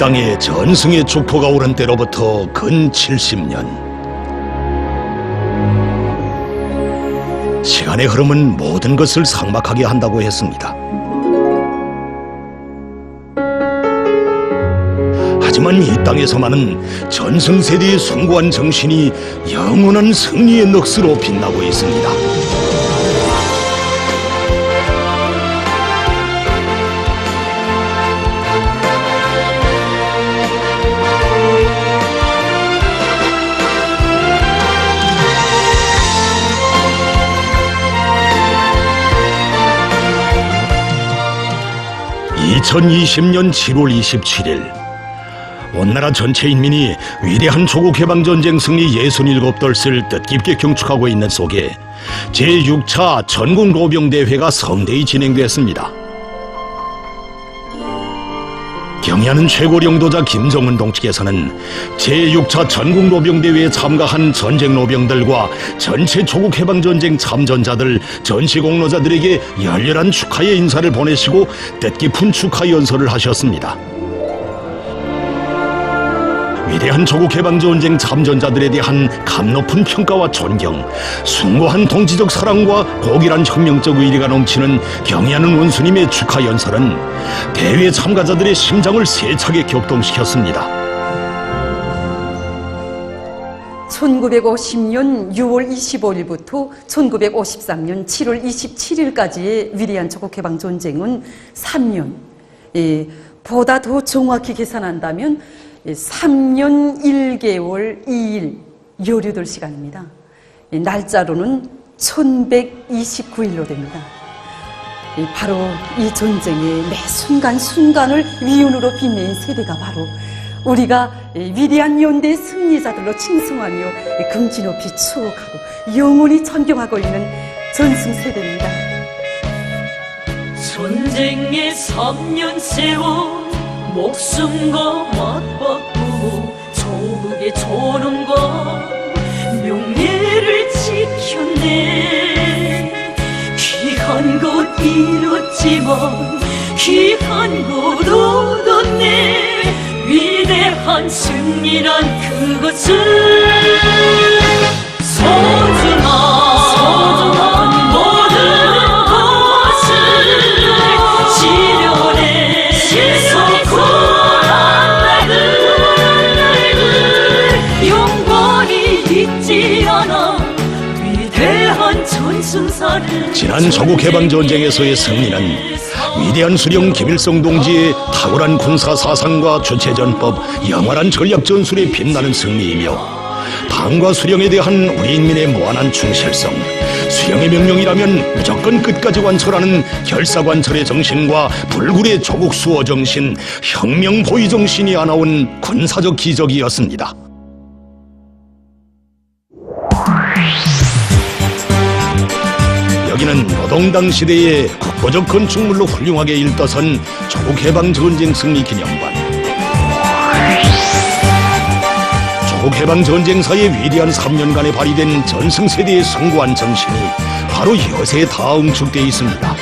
땅에 전승의 축포가 오른 때로부터 근 70년. 시간의 흐름은 모든 것을 삭막하게 한다고 했습니다. 하지만 이 땅에서만은 전승세대의 숭고한 정신이 영원한 승리의 넋으로 빛나고 있습니다. (2020년 7월 27일) 온 나라 전체 인민이 위대한 조국해방전쟁 승리 67돌을 뜻깊게 경축하고 있는 속에 제6차 전국로병대회가 성대히 진행됐습니다. 경의하는 최고령도자 김정은 동측에서는 제6차 전국로병대회에 참가한 전쟁로병들과 전체 조국해방전쟁 참전자들, 전시공로자들에게 열렬한 축하의 인사를 보내시고 뜻깊은 축하 연설을 하셨습니다. 위대한 조국해방전쟁 참전자들에 대한 감높은 평가와 존경, 숭고한 동지적 사랑과 고귀한 혁명적 의리가 넘치는 경의하는 원수님의 축하 연설은 대회 참가자들의 심장을 세차게 격동시켰습니다. 1950년 6월 25일부터 1953년 7월 27일까지의 위대한 조국해방전쟁은 3년, 보다 더 정확히 계산한다면 3년 1개월 2일 18시간입니다. 날짜로는 1129일로 됩니다. 바로 이 전쟁의 매 순간순간을 위훈으로 빛낸 세대가 바로 우리가 위대한 연대의 승리자들로 칭송하며 긍지 높이 추억하고 영원히 존경하고 있는 전승세대입니다. 전쟁에 3년 세워 목숨과 맞바꾸고 조국의 존엄과 명예를 지켰네. 귀한 것 잃었지만 귀한 것 얻었네. 위대한 승리란 그것을 소중한 모든 것을 지려내 지난 조국해방전쟁에서의 승리는 위대한 수령 김일성 동지의 탁월한 군사 사상과 주체전법, 영원한 전략 전술에 빛나는 승리이며 당과 수령에 대한 우리 인민의 무한한 충실성, 수령의 명령이라면 무조건 끝까지 완철하는 결사관철의 정신과 불굴의 조국 수호 정신, 혁명 보위 정신이 안아온 군사적 기적이었습니다. 여기는 노동당 시대의 국보적 건축물로 훌륭하게 일떠선 조국해방전쟁 승리기념관. 조국해방전쟁사의 위대한 3년간에 발휘된 전승세대의 숭고한 정신이 바로 이곳에 다 응축되어 있습니다.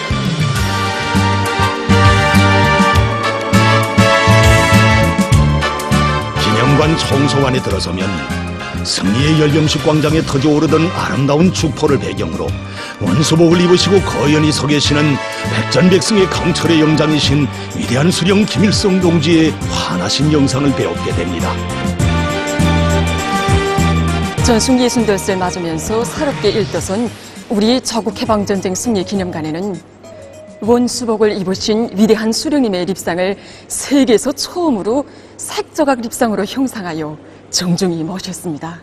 기념관 총성 안에 들어서면 승리의 열병식 광장에 터져오르던 아름다운 축포를 배경으로 원수복을 입으시고 거연히 서 계시는 백전백승의 강철의 영장이신 위대한 수령 김일성 동지의 환하신 영상을 배우게 됩니다. 전승 60돌을 맞으면서 새롭게 일떠선 우리 조국해방전쟁 승리기념관에는 원수복을 입으신 위대한 수령님의 립상을 세계에서 처음으로 색조각 립상으로 형상하여 정중히 모셨습니다.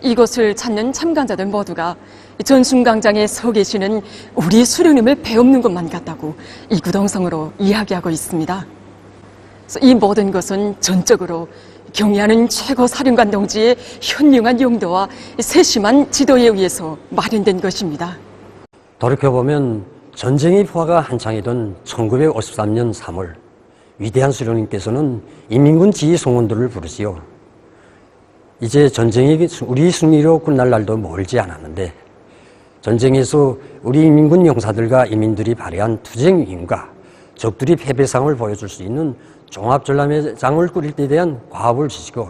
이곳을 찾는 참관자들 모두가 전승광장에 서 계시는 우리 수령님을 배우는 것만 같다고 이구동성으로 이야기하고 있습니다. 이 모든 것은 전적으로 경의하는 최고 사령관 동지의 현명한 용도와 세심한 지도에 의해서 마련된 것입니다. 돌이켜보면 전쟁의 포화가 한창이던 1953년 3월 위대한 수령님께서는 인민군 지휘 송원들을 부르지요. 이제 전쟁이 우리 승리로 끝날 날도 멀지 않았는데 전쟁에서 우리 인민군 용사들과 인민들이 발휘한 투쟁 임과 적들이 패배상을 보여줄 수 있는 종합전람회장을 꾸릴 때에 대한 과업을 주시고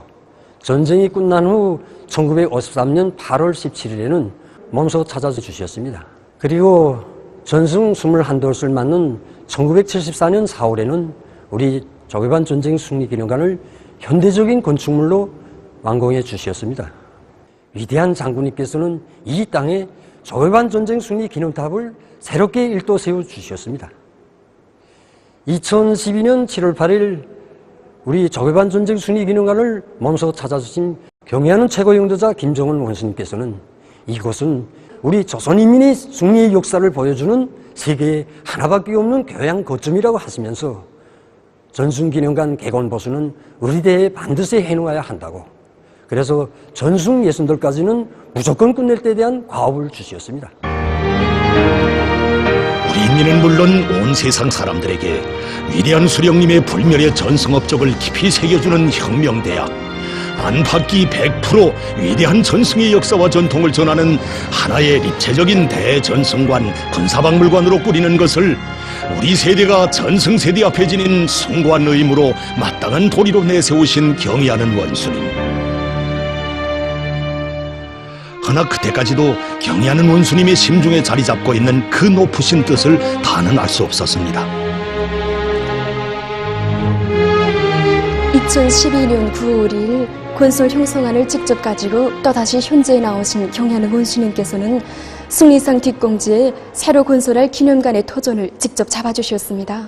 전쟁이 끝난 후 1953년 8월 17일에는 몸소 찾아주셨습니다. 그리고 전승 21돌을 맞는 1974년 4월에는 우리 조계반 전쟁 승리기념관을 현대적인 건축물로 완공해 주셨습니다. 위대한 장군님께서는 이 땅에 조계반 전쟁 승리 기념탑을 새롭게 일도 세워 주셨습니다. 2012년 7월 8일 우리 조계반 전쟁 승리 기념관을 몸소 찾아주신 경애하는 최고 영도자 김정은 원수님께서는 이곳은 우리 조선인민의 승리의 역사를 보여주는 세계에 하나밖에 없는 교양 거점이라고 하시면서 전승기념관 개관 보수는 우리 대에 반드시 해놓아야 한다고, 그래서 전승 예순돌까지는 무조건 끝낼 때에 대한 과업을 주셨습니다. 우리 인민은 물론 온 세상 사람들에게 위대한 수령님의 불멸의 전승업적을 깊이 새겨주는 혁명대학, 안팎이 100% 위대한 전승의 역사와 전통을 전하는 하나의 입체적인 대전승관 군사박물관으로 꾸리는 것을 우리 세대가 전승세대 앞에 지닌 숭고한 의무로 마땅한 도리로 내세우신 경의하는 원수님. 허나 그때까지도 경의하는 원수님의 심중에 자리 잡고 있는 그 높으신 뜻을 다는 알 수 없었습니다. 2012년 9월 2일 건설 형성안을 직접 가지고 또다시 현재에 나오신 경의하는 원수님께서는 승리상 뒷공지에 새로 건설할 기념관의 토전을 직접 잡아주셨습니다.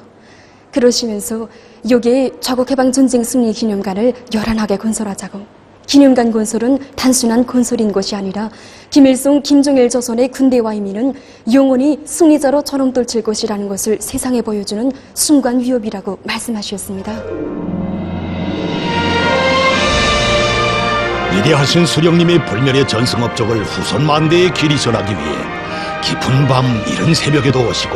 그러시면서 여기에 조국해방전쟁 승리기념관을 요란하게 건설하자고, 기념관 건설은 단순한 건설인 것이 아니라 김일성, 김정일 조선의 군대와 인민은 영원히 승리자로 저름떨칠 것이라는 것을 세상에 보여주는 순간 위협이라고 말씀하셨습니다. 위대하신 수령님의 불멸의 전승업적을 후손 만대에 길이 전하기 위해 깊은 밤 이른 새벽에도 오시고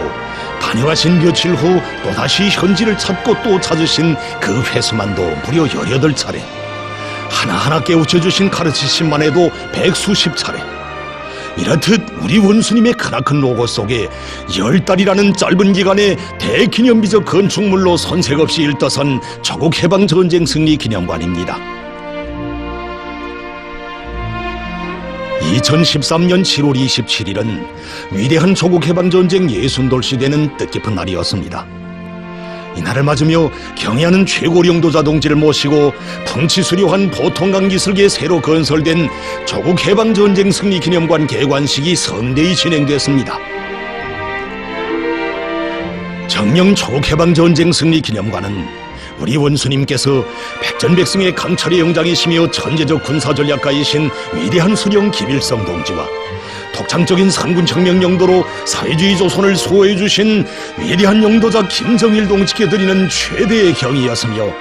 다녀가신 며칠 후 또다시 현지를 찾고 또 찾으신 그 횟수만도 무려 18차례, 하나하나 깨우쳐주신 가르치심만 해도 100수십 차례. 이렇듯 우리 원수님의 크나큰 로고 속에 10달이라는 짧은 기간에 대기념비적 건축물로 손색 없이 일떠선 조국해방전쟁 승리기념관입니다. 2013년 7월 27일은 위대한 조국해방전쟁 60돌 되는 뜻깊은 날이었습니다. 이날을 맞으며 경의하는 최고 영도자 동지를 모시고 풍치수려한 보통강기슭에 새로 건설된 조국해방전쟁 승리기념관 개관식이 성대히 진행됐습니다. 정령 조국해방전쟁 승리기념관은 우리 원수님께서 백전백승의 강철의 영장이시며 천재적 군사전략가이신 위대한 수령 김일성 동지와 독창적인 상군혁명 영도로 사회주의 조선을 수호해 주신 위대한 영도자 김정일 동지께 드리는 최대의 경의였으며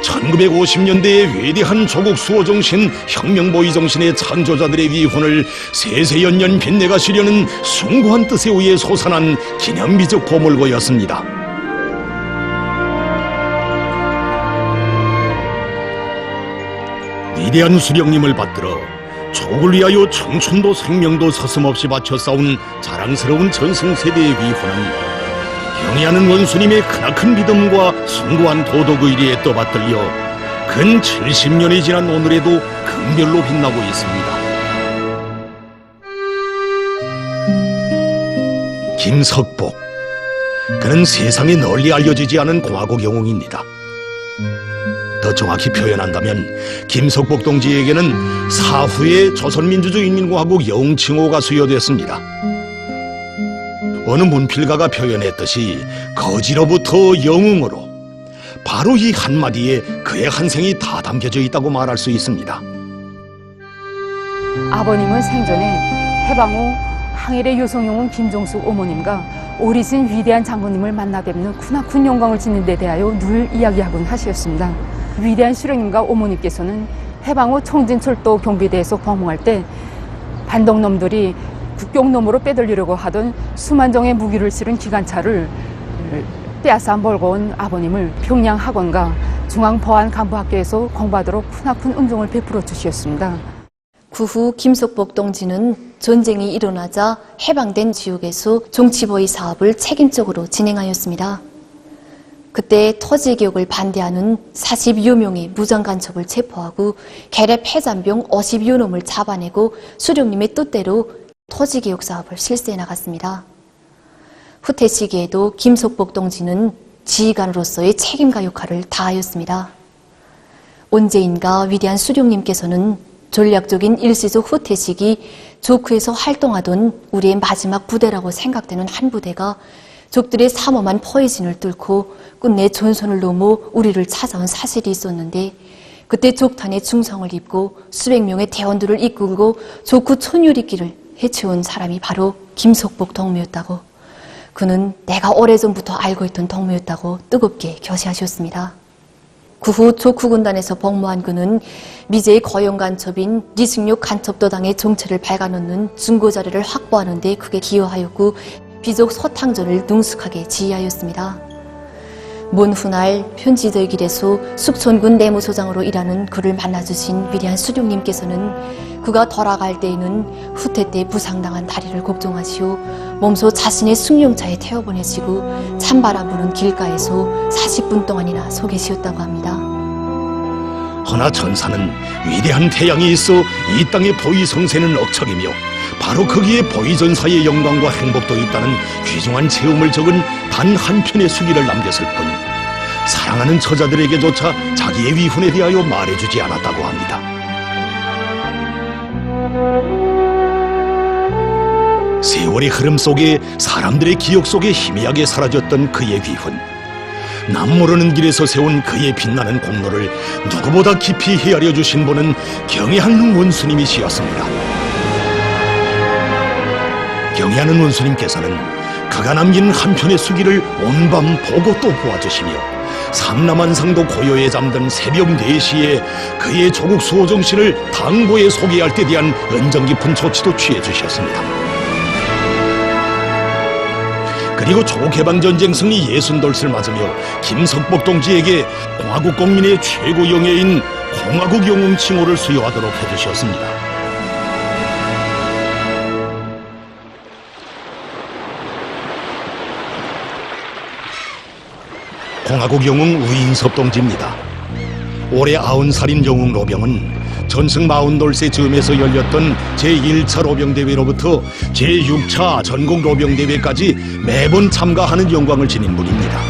1950년대의 위대한 조국 수호 정신, 혁명보위 정신의 창조자들의 위훈을 세세연년 빛내가시려는 숭고한 뜻에 의해 솟아난 기념비적 보물고였습니다. 위대한 수령님을 받들어 조국을 위하여 청춘도 생명도 서슴없이 바쳐 싸운 자랑스러운 전승세대의 위호는 경의하는 원수님의 크나큰 믿음과 숭고한 도덕의리에 떠받들려 근 70년이 지난 오늘에도 금별로 빛나고 있습니다. 김석복, 그는 세상에 널리 알려지지 않은 공화국 영웅입니다. 더 정확히 표현한다면 김석복 동지에게는 사후에 조선민주주의인민공화국 영웅 칭호가 수여됐습니다. 어느 문필가가 표현했듯이 거지로부터 영웅으로, 바로 이 한마디에 그의 한 생이 다 담겨져 있다고 말할 수 있습니다. 아버님은 생전에 해방 후 항일의 요성영웅 김종숙 어머님과 오리진 위대한 장군님을 만나 뵙는 크나큰 영광을 짓는 데 대하여 늘 이야기하곤 하셨습니다. 위대한 수령님과 어머니께서는 해방 후 청진철도 경비대에서 방문할 때 반동놈들이 국경 너머로 빼돌리려고 하던 수만 정의 무기를 실은 기관차를 빼앗아 몰고 온 아버님을 평양 학원과 중앙보안간부학교에서 공부하도록 크나큰 은총을 베풀어 주셨습니다. 그 후 김석복 동지는 전쟁이 일어나자 해방된 지역에서 정치보위 사업을 책임적으로 진행하였습니다. 그때 토지개혁을 반대하는 40여 명의 무장간첩을 체포하고 계래 폐잔병 50여 놈을 잡아내고 수령님의 뜻대로 토지개혁 사업을 실시해 나갔습니다. 후퇴 시기에도 김석복 동지는 지휘관으로서의 책임과 역할을 다하였습니다. 언제인가 위대한 수령님께서는 전략적인 일시적 후퇴 시기 조크에서 활동하던 우리의 마지막 부대라고 생각되는 한 부대가 적들의 삼엄한 포위진을 뚫고 끝내 전선을 넘어 우리를 찾아온 사실이 있었는데, 그때 적탄의 중성을 입고 수백 명의 대원들을 이끌고 조크 천유리길을 헤쳐온 사람이 바로 김석복 동무였다고, 그는 내가 오래전부터 알고 있던 동무였다고 뜨겁게 교시하셨습니다. 그 후 조크 군단에서 복무한 그는 미제의 거용 간첩인 리승욕 간첩도당의 정체를 밝아놓는 증거 자료를 확보하는 데 크게 기여하였고, 비족 소탕전을 능숙하게 지휘하였습니다. 먼 훗날 편지의 길에서 숙천군 내무소장으로 일하는 그를 만나주신 위대한 수령님께서는 그가 돌아갈 때에는 후퇴 때 부상당한 다리를 걱정하시오 몸소 자신의 승용차에 태워보내시고 찬바람 부는 길가에서 40분 동안이나 서 계시었다고 합니다. 허나 전사는 위대한 태양이 있어 이 땅의 보위성세는 억척이며 바로 거기에 보위전사의 영광과 행복도 있다는 귀중한 체험을 적은 단 한 편의 수기를 남겼을 뿐 사랑하는 처자들에게조차 자기의 위훈에 대하여 말해주지 않았다고 합니다. 세월의 흐름 속에 사람들의 기억 속에 희미하게 사라졌던 그의 위훈, 남 모르는 길에서 세운 그의 빛나는 공로를 누구보다 깊이 헤아려 주신 분은 경애하는 원수님이시였습니다. 경애하는 원수님께서는 그가 남긴 한 편의 수기를 온밤 보고 또 보아주시며 삼남한상도 고요에 잠든 새벽 4시에 그의 조국 수호정신을 당부에 소개할 때 대한 은정 깊은 조치도 취해주셨습니다. 그리고 조개방전쟁 승리 60돌을 맞으며 김석복 동지에게 공화국 국민의 최고 영예인 공화국 영웅 칭호를 수여하도록 해주셨습니다. 공화국 영웅 우인섭 동지입니다. 올해 90살인 영웅 로병은 전승 40돌세 즈음에서 열렸던 제1차 로병대회로부터 제6차 전국 로병대회까지 매번 참가하는 영광을 지닌 분입니다.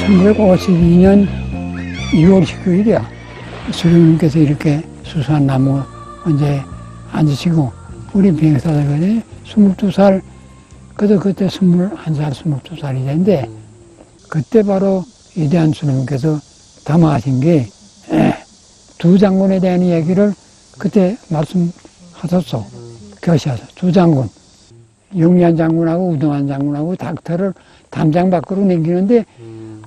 (1952년 2월 19일이야) 수령님께서 이렇게 수수한 나무 언제 앉으시고 우리 비행사들이 22살, 그때 21살, 22살이 됐는데, 그때 바로 위대한 수령님께서 담아하신 게, 두 장군에 대한 이야기를 그때 말씀하셨어. 교시하셨어. 두 장군. 영리한 장군하고 우등한 장군하고 닥터를 담장 밖으로 넘기는데,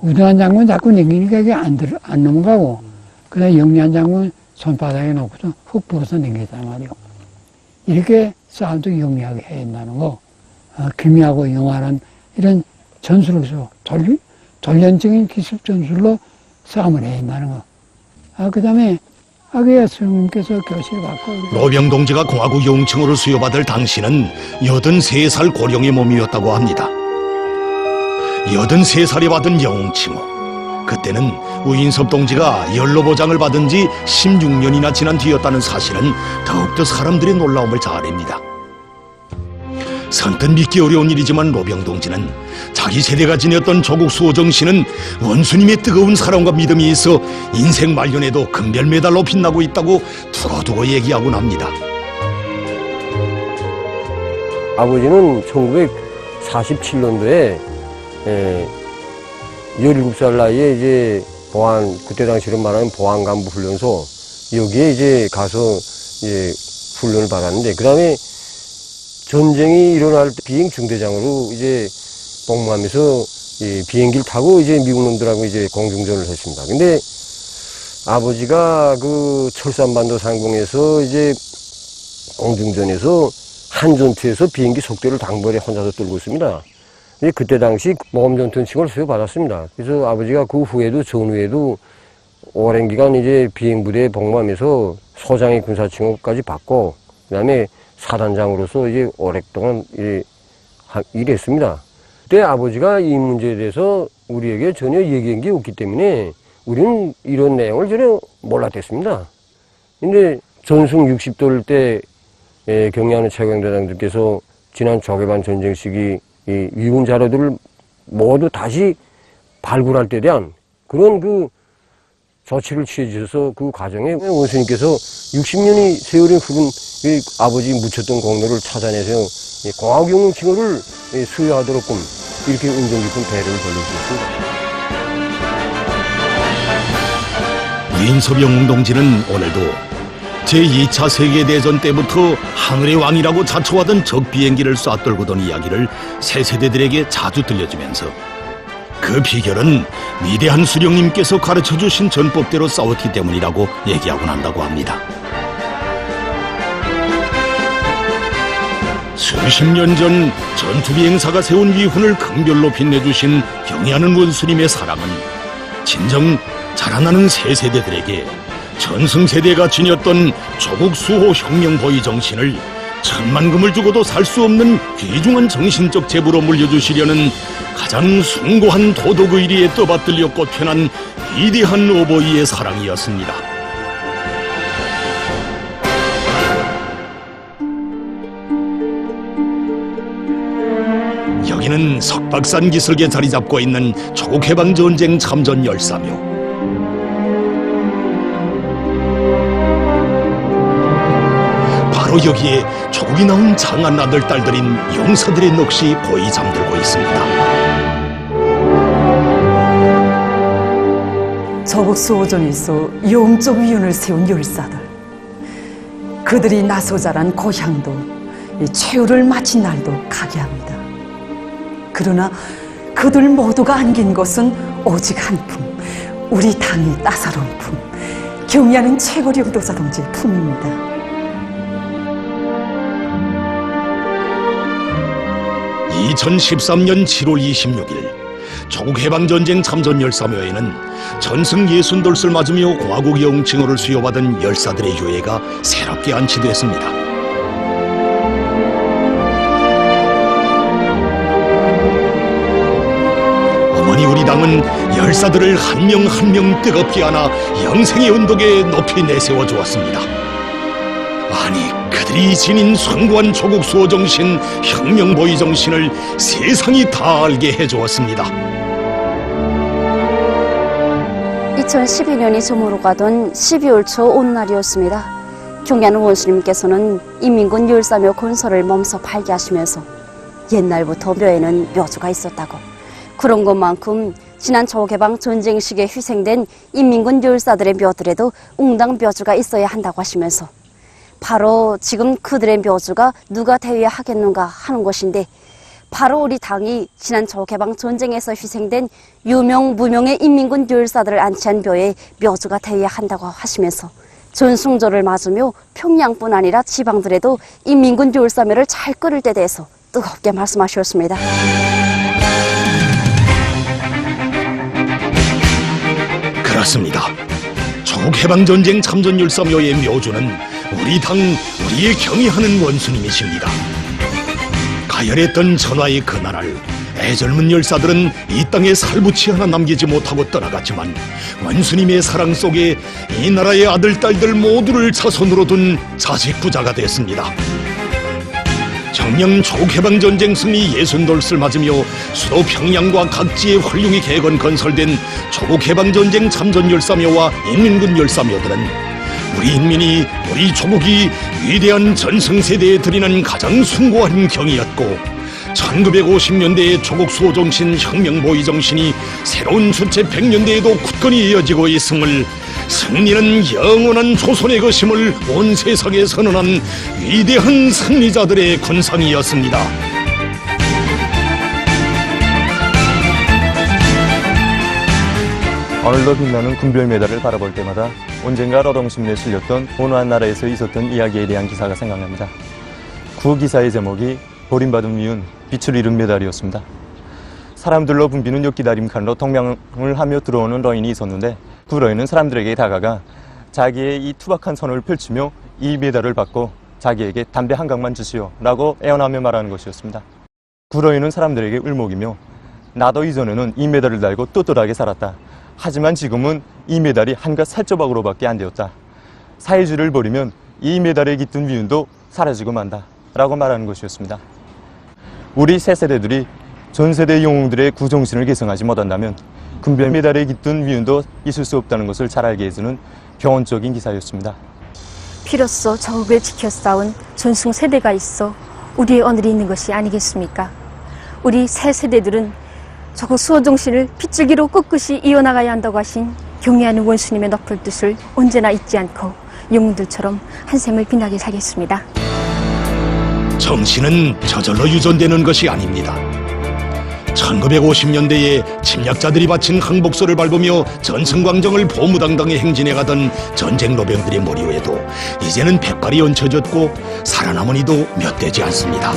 우등한 장군 자꾸 넘기니까 이게 안 넘어가고, 그 다음에 영리한 장군 손바닥에 놓고서 훅 불어서 넘겼단 말이오. 이렇게 싸움도 영리하게 해야 된다는 거, 기묘하고 영화란 이런 전술로서 전련적인 기술 전술로 싸움을 해야 된다는 거. 그 다음에 아기야 스님께서 교시를 받고 로병 동지가 공화국 영웅칭호를 수여받을 당시는 83살 고령의 몸이었다고 합니다. 83살에 받은 영웅칭호. 그때는 우인섭 동지가 연로보장을 받은 지 16년이나 지난 뒤였다는 사실은 더욱더 사람들의 놀라움을 자아냅니다. 선뜻 믿기 어려운 일이지만 로병 동지는 자기 세대가 지녔던 조국 수호 정신은 원수님의 뜨거운 사랑과 믿음이 있어 인생 말년에도 금별 메달로 빛나고 있다고 두고두고 얘기하곤 합니다. 아버지는 1947년도에 17살 나이에 이제 그때 당시로 말하면 보안간부 훈련소, 여기에 이제 가서 이제 훈련을 받았는데, 그 다음에 전쟁이 일어날 때 비행 중대장으로 이제 복무하면서 비행기를 타고 이제 미국 놈들하고 이제 공중전을 했습니다. 근데 아버지가 그 철산반도 상공에서 이제 공중전에서 한 전투에서 비행기 속도를 당벌에 혼자서 떨고 있습니다. 그때 당시 모험전투 칭호를 수여받았습니다. 그래서 아버지가 그 후에도 전후에도 오랜 기간 이제 비행부대에 복무하면서 소장의 군사칭호까지 받고, 그 다음에 사단장으로서 이제 오랫동안 일했습니다. 그때 아버지가 이 문제에 대해서 우리에게 전혀 얘기한 게 없기 때문에 우리는 이런 내용을 전혀 몰랐댔습니다. 근데 전승 60돌 때 경례하는 최강대장들께서 지난 조계반 전쟁 시기 이 위훈 자료들을 모두 다시 발굴할 때 대한 그런 그 조치를 취해 주셔서 그 과정에 원수님께서 60년이 세월이 흐른 이 아버지 묻혔던 공로를 찾아내서 공화국영웅 칭호를 수여하도록끔 이렇게 은정 깊은 배려를 벌려주셨습니다. 윤소병 동지는 오늘도 제2차 세계대전 때부터 하늘의 왕이라고 자처하던 적 비행기를 쏴떨구던 이야기를 새 세대들에게 자주 들려주면서 그 비결은 위대한 수령님께서 가르쳐주신 전법대로 싸웠기 때문이라고 얘기하곤 한다고 합니다. 수십 년 전 전투비행사가 세운 위훈을 긍별로 빛내주신 경애하는 원수님의 사랑은 진정 자라나는 새 세대들에게 전승세대가 지녔던 조국 수호 혁명보위 정신을 천만금을 주고도 살 수 없는 귀중한 정신적 제부로 물려주시려는 가장 숭고한 도덕의리에 떠받들려 꽃펴난 위대한 어버이의 사랑이었습니다. 여기는 석박산 기슭에 자리 잡고 있는 조국해방전쟁 참전 열사묘. 바로 여기에 조국이 낳은 장한 아들 딸들인 용사들의 넋이 고이 잠들고 있습니다. 조국 수호전에서 영적 위훈을 세운 열사들, 그들이 나서 자란 고향도 최후를 마친 날도 가게 합니다. 그러나 그들 모두가 안긴 것은 오직 한 품, 우리 당의 따사로운 품, 경의하는 최고령 도사동지의 품입니다. 2013년 7월 26일 조국해방전쟁 참전 열사묘에는 전승 예순돌을 맞으며 고화국 영칭호를 수여받은 열사들의 유해가 새롭게 안치됐습니다. 어머니 우리 당은 열사들을 한 명 한 명 뜨겁게 안아 영생의 언덕에 높이 내세워 주었습니다. 아니 그들이 지닌 숭고한 조국 수호 정신, 혁명보위 정신을 세상이 다 알게 해주었습니다. 2012년이 저물어 가던 12월 초 오는 날이었습니다. 경례하는 원수님께서는 인민군 열사묘 건설을 몸소 발기하시면서 옛날부터 묘에는 묘주가 있었다고, 그런 것만큼 지난 조개방 전쟁 시기에 희생된 인민군 열사들의 묘들에도 웅당 묘주가 있어야 한다고 하시면서 바로 지금 그들의 묘주가 누가 되어야 하겠는가 하는 것인데, 바로 우리 당이 지난 조개방 전쟁에서 희생된 유명 무명의 인민군 열사들을 안치한 묘에 묘주가 되어야 한다고 하시면서 전승절을 맞으며 평양뿐 아니라 지방들에도 인민군 열사묘를 잘 끓일 때 대해서 뜨겁게 말씀하셨습니다. 그렇습니다. 조국해방전쟁 참전 열사묘의 묘주는 우리 당, 우리의 경의하는 원수님이십니다. 가열했던 전화의 그날을 애절문 열사들은 이 땅에 살붙이 하나 남기지 못하고 떠나갔지만 원수님의 사랑 속에 이 나라의 아들, 딸들 모두를 자손으로 둔 자식 부자가 됐습니다. 정녕 조국해방전쟁 승리 60돌을 맞으며 수도 평양과 각지에 훌륭히 개건 건설된 조국해방전쟁 참전 열사묘와 인민군 열사묘들은 우리 인민이, 우리 조국이 위대한 전승세대에 드리는 가장 숭고한 경이었고, 1950년대의 조국 수호 정신, 혁명보위 정신이 새로운 주체 100년대에도 굳건히 이어지고 있음을, 승리는 영원한 조선의 것임을 온 세상에 선언한 위대한 승리자들의 군상이었습니다. 오늘도 빛나는 군별 메달을 바라볼 때마다 언젠가 러동신문에 실렸던 어느 한 나라에서 있었던 이야기에 대한 기사가 생각납니다. 그 기사의 제목이 버림받은 위훈, 빛을 잃은 메달이었습니다. 사람들로 붐비는 역기다림 칸로 동명을 하며 들어오는 러인이 있었는데, 그 러인은 사람들에게 다가가 자기의 이 투박한 선을 펼치며 이 메달을 받고 자기에게 담배 한 강만 주시오 라고 애원하며 말하는 것이었습니다. 굴어있는 사람들에게 울먹이며 나도 이전에는 이 메달을 달고 떳떳하게 살았다. 하지만 지금은 이 메달이 한갓 살조각으로밖에 안 되었다. 사회주의를 버리면 이 메달에 깃든 미운도 사라지고 만다 라고 말하는 것이었습니다. 우리 새 세대들이 전 세대 영웅들의 구정신을 계승하지 못한다면 금별 메달에 깃든 미운도 있을 수 없다는 것을 잘 알게 해주는 교훈적인 기사였습니다. 피로써 정국을 지켜 싸운 전승 세대가 있어 우리의 오늘이 있는 것이 아니겠습니까? 우리 새 세대들은 조국 수호 정신을 빗줄기로 꿋꿋이 이어나가야 한다고 하신 경애하는 원수님의 높은 뜻을 언제나 잊지 않고 영웅들처럼 한 생을 빛나게 살겠습니다. 정신은 저절로 유전되는 것이 아닙니다. 1950년대에 침략자들이 바친 항복소를 밟으며 전승광정을 보무당당히 행진해가던 전쟁 노병들의 머리 위에도 이제는 백발이 얹혀졌고 살아남은 이도 몇 되지 않습니다.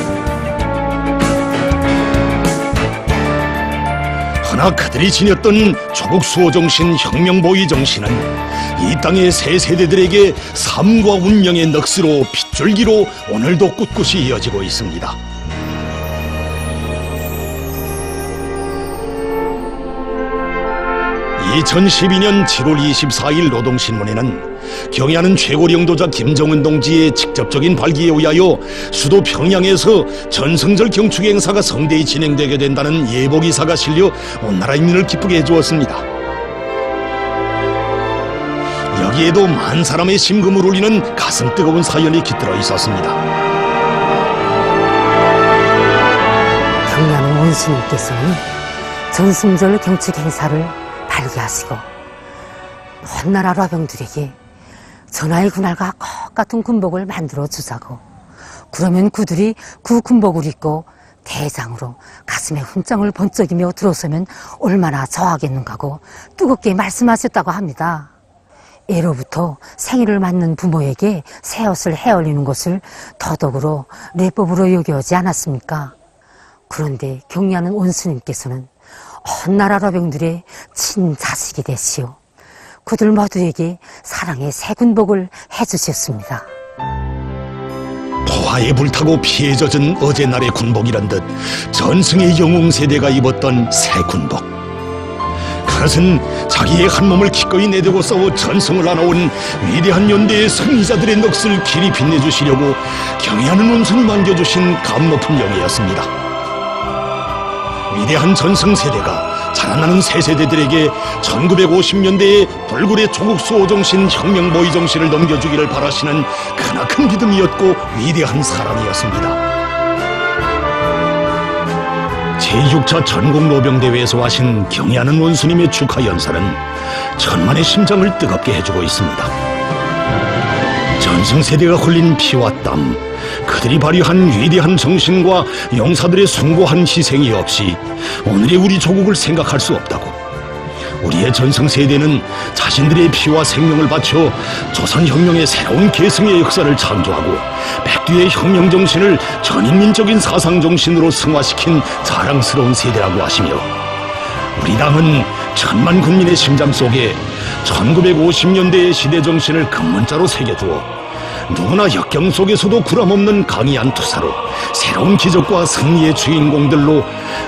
허나 그들이 지녔던 조국 수호 정신, 혁명 보위 정신은 이 땅의 새 세대들에게 삶과 운명의 넋으로 빗줄기로 오늘도 꿋꿋이 이어지고 있습니다. (2012년 7월 24일) 노동신문에는 경애하는 최고 영도자 김정은 동지의 직접적인 발기에 의하여 수도 평양에서 전승절 경축 행사가 성대히 진행되게 된다는 예보 기사가 실려 온 나라 인민을 기쁘게 해주었습니다. 여기에도 만 사람의 심금을 울리는 가슴 뜨거운 사연이 깃들어 있었습니다. 경애하는 원수님께서는 전승절 경축 행사를 발기하시고 온 나라 라병들에게 전하의 군할과 똑같은 군복을 만들어 주자고, 그러면 그들이 그 군복을 입고 대장으로 가슴에 훈장을 번쩍이며 들어서면 얼마나 좋아하겠는가고 뜨겁게 말씀하셨다고 합니다. 예로부터 생일을 맞는 부모에게 새 옷을 헤어리는 것을 도덕으로 례법으로 여겨오지 않았습니까? 그런데 경애하는 원수님께서는 온 나라 라병들의 친자식이 되시오. 그들 모두에게 사랑의 새 군복을 해주셨습니다. 포화에 불타고 피에 젖은 어제 날의 군복이란 듯 전승의 영웅 세대가 입었던 새 군복. 그것은 자기의 한 몸을 기꺼이 내대고 싸워 전승을 안아온 위대한 연대의 승리자들의 넋을 길이 빛내주시려고 경애하는 원수님 안겨주신 감 높은 영예였습니다. 위대한 전승 세대가 자라나는 새 세대들에게 1950년대의 불굴의 조국 수호 정신, 혁명 보위 정신을 넘겨주기를 바라시는 크나큰 믿음이었고 위대한 사랑이었습니다. 제6차 전국노병대회에서 하신 경애하는 원수님의 축하 연설은 천만의 심장을 뜨겁게 해주고 있습니다. 전승 세대가 흘린 피와 땀, 그들이 발휘한 위대한 정신과 용사들의 숭고한 희생이 없이 오늘의 우리 조국을 생각할 수 없다고, 우리의 전승 세대는 자신들의 피와 생명을 바쳐 조선혁명의 새로운 계승의 역사를 창조하고 백두의 혁명 정신을 전인민적인 사상 정신으로 승화시킨 자랑스러운 세대라고 하시며, 우리 당은 천만 국민의 심장 속에 1950년대의 시대 정신을 금문자로 새겨두어 누구나 역경 속에서도 구람없는 강이한 투사로 새로운 기적과 승리의 주인공들로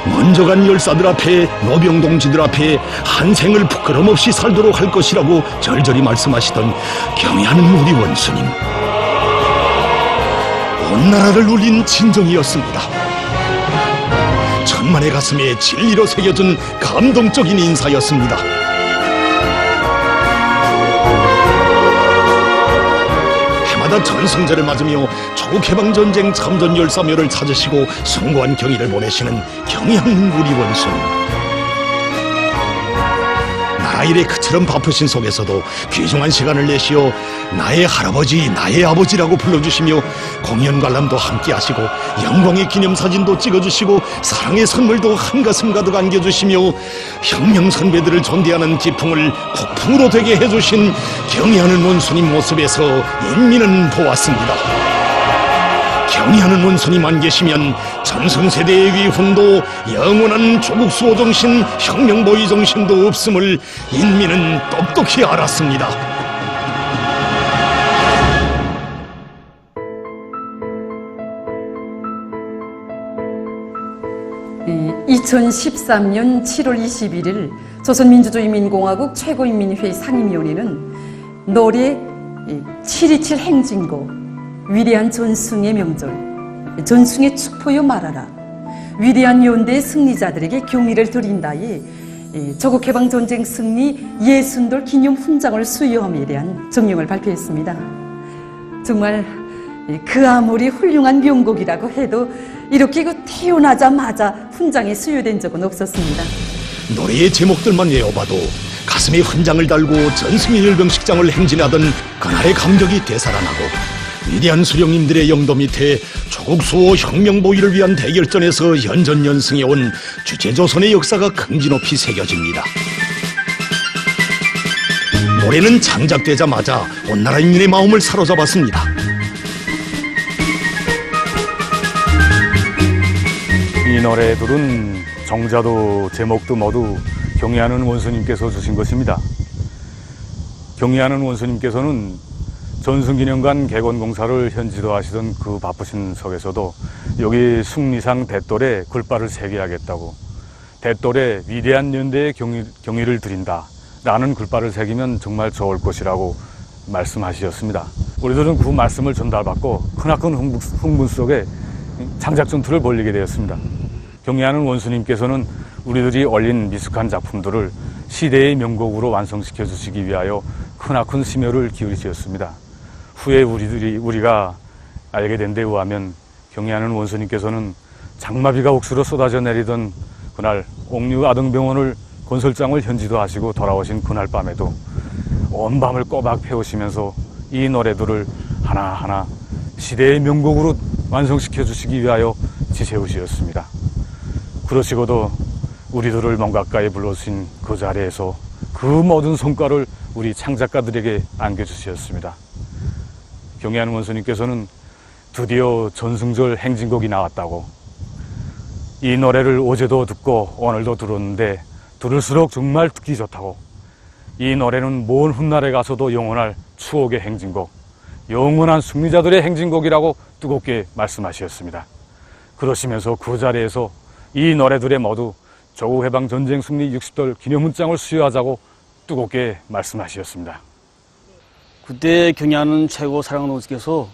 먼저 간 열사들 앞에, 노병동지들 앞에 한 생을 부끄럼 없이 살도록 할 것이라고 절절히 말씀하시던 경애하는 우리 원수님. 온 나라를 울린 진정이었습니다. 천만의 가슴에 진리로 새겨준 감동적인 인사였습니다. 전승절을 맞으며 조국해방전쟁 참전 열사묘를 찾으시고 숭고한 경의를 보내시는 경애하는 우리 원수님. 나라 일에 그처럼 바쁘신 속에서도 귀중한 시간을 내시어 나의 할아버지, 나의 아버지라고 불러주시며 공연 관람도 함께 하시고 영광의 기념사진도 찍어주시고 사랑의 선물도 한가슴 가득 안겨주시며 혁명 선배들을 존대하는 기풍을 폭풍으로 되게 해주신 경애하는 원수님 모습에서 인민은 보았습니다. 경애하는 원수님 안 계시면 전승세대의 위훈도 영원한 조국 수호 정신, 혁명 보위 정신도 없음을 인민은 똑똑히 알았습니다. 2013년 7월 21일 조선민주주의인민공화국 최고인민회의 상임위원회는 노래 7.27 행진곡 위대한 전승의 명절 전승의 축포여 말하라 위대한 연대의 승리자들에게 경의를 드린다에 조국해방전쟁 승리 60돌 기념 훈장을 수여함에 대한 정령을 발표했습니다. 정말 그 아무리 훌륭한 명곡이라고 해도 이렇게 태어나자마자 훈장이 수여된 적은 없었습니다. 노래의 제목들만 외워봐도 가슴에 훈장을 달고 전승의 열병식장을 행진하던 그날의 감격이 되살아나고 위대한 수령님들의 영도 밑에 조국 수호 혁명 보위를 위한 대결전에서 연전연승해온 주체조선의 역사가 긍지높이 새겨집니다. 노래는 창작되자마자 온 나라 인민의 마음을 사로잡았습니다. 이 노래들은 정자도 제목도 모두 경의하는 원수님께서 주신 것입니다. 경의하는 원수님께서는 전승기념관 개건공사를 현지도 하시던 그 바쁘신 속에서도 여기 숭리상 대돌에 굴발을 새게 하겠다고 대돌에 위대한 연대의 경의를 드린다 라는 굴발을 새기면 정말 좋을 것이라고 말씀하셨습니다. 우리들은 그 말씀을 전달받고 크나큰 흥분 속에 창작 전투를 벌이게 되었습니다. 경의하는 원수님께서는 우리들이 올린 미숙한 작품들을 시대의 명곡으로 완성시켜 주시기 위하여 크나큰 심혈을 기울이셨습니다. 후에 우리가 알게 된 데 의하면 경의하는 원수님께서는 장마비가 옥수로 쏟아져 내리던 그날 옥류 아등병원을 건설장을 현지도 하시고 돌아오신 그날 밤에도 온 밤을 꼬박 태우시면서 이 노래들을 하나하나 시대의 명곡으로 완성시켜 주시기 위하여 지새우시었습니다. 그러시고도 우리들을 먼 가까이 불러주신 그 자리에서 그 모든 성과를 우리 창작가들에게 안겨주셨습니다. 경의하는 원수님께서는 드디어 전승절 행진곡이 나왔다고 이 노래를 어제도 듣고 오늘도 들었는데 들을수록 정말 듣기 좋다고 이 노래는 먼 훗날에 가서도 영원할 추억의 행진곡 영원한 승리자들의 행진곡이라고 뜨겁게 말씀하셨습니다. 그러시면서 그 자리에서 이 노래들에 모두 조국해방전쟁 승리 60돌 기념훈장을 수여하자고 뜨겁게 말씀하셨습니다. 그때 경의하는 최고 사랑하는 원수께서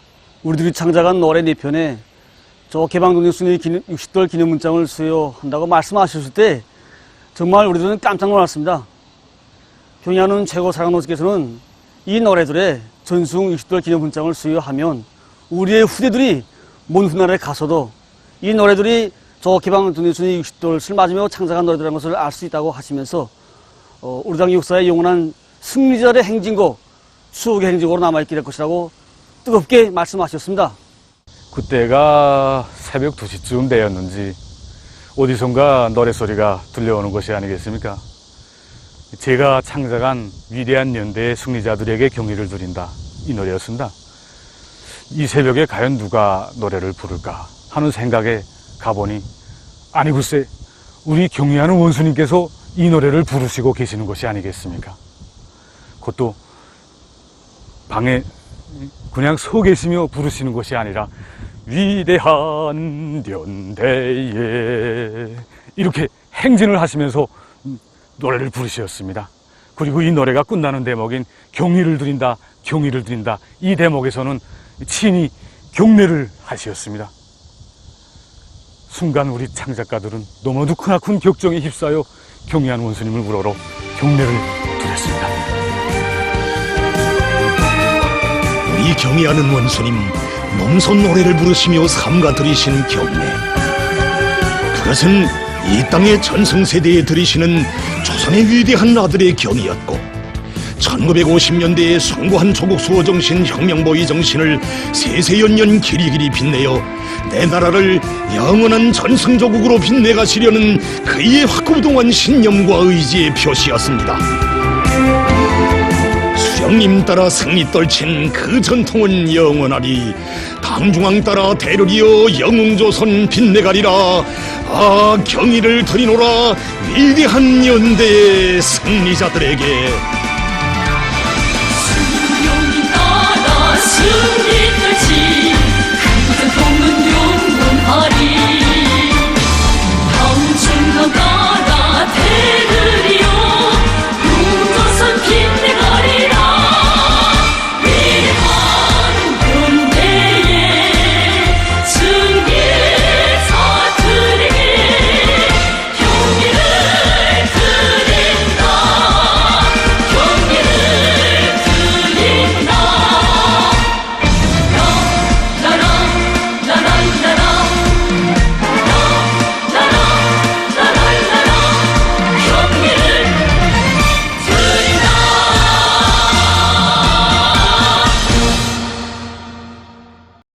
우리들이 창작한 노래 4편에 조국해방전쟁 승리 60돌 기념훈장을 수여한다고 말씀하셨을 때 정말 우리들은 깜짝 놀랐습니다. 경의하는 최고 사랑하는 원수께서는 이 노래들에 전승 60돌 기념훈장을 수여하면 우리의 후대들이 먼 훗날에 가서도 이 노래들이 조국해방전쟁 승리 60돌을 맞으며 창작한 노래들이라는 것을 알 수 있다고 하시면서 우리 당 역사의 영원한 승리자들의 행진곡 추억의 행진곡으로 남아있게 될 것이라고 뜨겁게 말씀하셨습니다. 그때가 새벽 2시쯤 되었는지 어디선가 노래소리가 들려오는 것이 아니겠습니까? 제가 창작한 위대한 연대의 승리자들에게 경의를 드린다 이 노래였습니다. 이 새벽에 과연 누가 노래를 부를까 하는 생각에 가보니 아니 글쎄 우리 경의하는 원수님께서 이 노래를 부르시고 계시는 것이 아니겠습니까? 그것도 방에 그냥 서 계시며 부르시는 것이 아니라 위대한 연대에 이렇게 행진을 하시면서 노래를 부르셨습니다. 그리고 이 노래가 끝나는 대목인 경의를 드린다 경의를 드린다 이 대목에서는 친히 경례를 하셨습니다. 순간 우리 창작가들은 너무도 크나큰 격정에 휩싸여 경의하는 원수님을 우러러 경례를 드렸습니다. 우리 경의하는 원수님 몸선 노래를 부르시며 삼가 드리신 경례 그것은 이 땅의 전승세대에 드리시는 조선의 위대한 아들의 경이었고 1950년대에 숭고한 조국 수호 정신 혁명보위 정신을 세세연년 길이길이 빛내어 내 나라를 영원한 전승조국으로 빛내가시려는 그의 확고부동한 신념과 의지의 표시였습니다. 수령님 따라 승리 떨친 그 전통은 영원하리 당중앙 따라 대를 이어 영웅조선 빛내가리라 아 경의를 드리노라 위대한 연대의 승리자들에게 수령님 따라